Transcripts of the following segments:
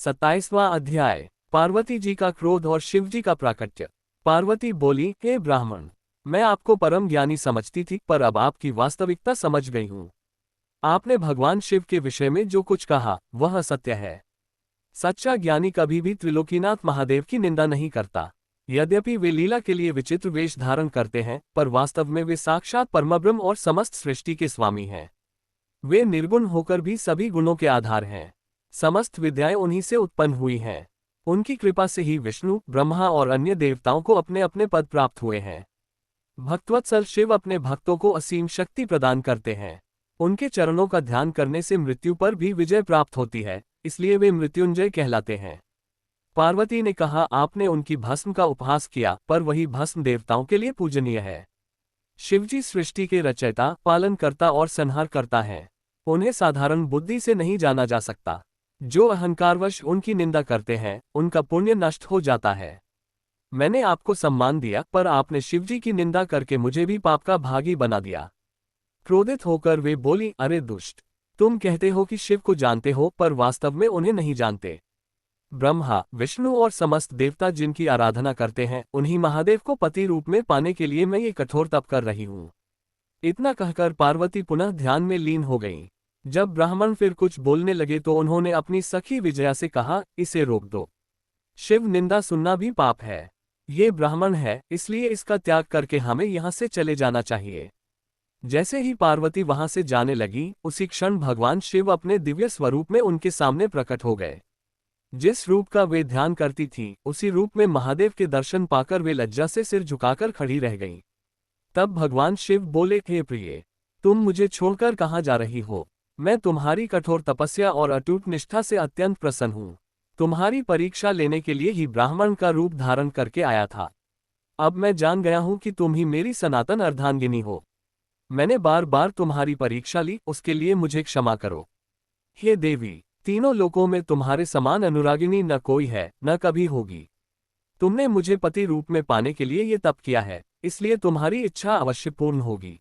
27वां अध्याय। पार्वती जी का क्रोध और शिव जी का प्राकट्य। पार्वती बोली, हे ब्राह्मण, मैं आपको परम ज्ञानी समझती थी, पर अब आपकी वास्तविकता समझ गई हूँ। आपने भगवान शिव के विषय में जो कुछ कहा वह सत्य है। सच्चा ज्ञानी कभी भी त्रिलोकीनाथ महादेव की निंदा नहीं करता। यद्यपि वे लीला के लिए विचित्र वेश धारण करते हैं, पर वास्तव में वे साक्षात परमब्रह्म और समस्त सृष्टि के स्वामी हैं। वे निर्गुण होकर भी सभी गुणों के आधार हैं। समस्त विद्याएं उन्हीं से उत्पन्न हुई हैं। उनकी कृपा से ही विष्णु, ब्रह्मा और अन्य देवताओं को अपने अपने पद प्राप्त हुए हैं। भक्तवत्सल शिव अपने भक्तों को असीम शक्ति प्रदान करते हैं। उनके चरणों का ध्यान करने से मृत्यु पर भी विजय प्राप्त होती है, इसलिए वे मृत्युंजय कहलाते हैं। पार्वती ने कहा, आपने उनकी भस्म का उपहास किया, पर वही भस्म देवताओं के लिए पूजनीय है। शिवजी सृष्टि के रचयिता, पालनकर्ता और संहारकर्ता हैं। उन्हें साधारण बुद्धि से नहीं जाना जा सकता। जो अहंकारवश उनकी निंदा करते हैं, उनका पुण्य नष्ट हो जाता है। मैंने आपको सम्मान दिया, पर आपने शिवजी की निंदा करके मुझे भी पाप का भागी बना दिया। क्रोधित होकर वे बोली, अरे दुष्ट, तुम कहते हो कि शिव को जानते हो, पर वास्तव में उन्हें नहीं जानते। ब्रह्मा, विष्णु और समस्त देवता जिनकी आराधना करते हैं, उन्हीं महादेव को पति रूप में पाने के लिए मैं ये कठोर तप कर रही हूँ। इतना कहकर पार्वती पुनः ध्यान में लीन हो गईं। जब ब्राह्मण फिर कुछ बोलने लगे तो उन्होंने अपनी सखी विजया से कहा, इसे रोक दो। शिव निंदा सुनना भी पाप है। ये ब्राह्मण है, इसलिए इसका त्याग करके हमें यहाँ से चले जाना चाहिए। जैसे ही पार्वती वहां से जाने लगी, उसी क्षण भगवान शिव अपने दिव्य स्वरूप में उनके सामने प्रकट हो गए। जिस रूप का वे ध्यान करती थीं, उसी रूप में महादेव के दर्शन पाकर वे लज्जा से सिर झुकाकर खड़ी रह गईं। तब भगवान शिव बोले, हे प्रिय, तुम मुझे छोड़कर कहाँ जा रही हो? मैं तुम्हारी कठोर तपस्या और अटूट निष्ठा से अत्यंत प्रसन्न हूँ। तुम्हारी परीक्षा लेने के लिए ही ब्राह्मण का रूप धारण करके आया था। अब मैं जान गया हूँ कि तुम ही मेरी सनातन अर्धांगिनी हो। मैंने बार बार तुम्हारी परीक्षा ली, उसके लिए मुझे क्षमा करो। हे देवी, तीनों लोकों में तुम्हारे समान अनुरागिनी न कोई है, न कभी होगी। तुमने मुझे पति रूप में पाने के लिए ये तप किया है, इसलिए तुम्हारी इच्छा अवश्य पूर्ण होगी।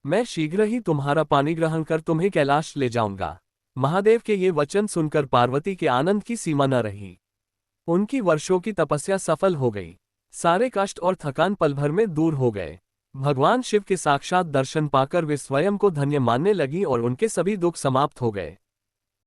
मैं शीघ्र ही तुम्हारा पानी ग्रहण कर तुम्हें कैलाश ले जाऊंगा। महादेव के ये वचन सुनकर पार्वती के आनंद की सीमा न रही। उनकी वर्षों की तपस्या सफल हो गई। सारे कष्ट और थकान पल भर में दूर हो गए। भगवान शिव के साक्षात दर्शन पाकर वे स्वयं को धन्य मानने लगी और उनके सभी दुख समाप्त हो गए।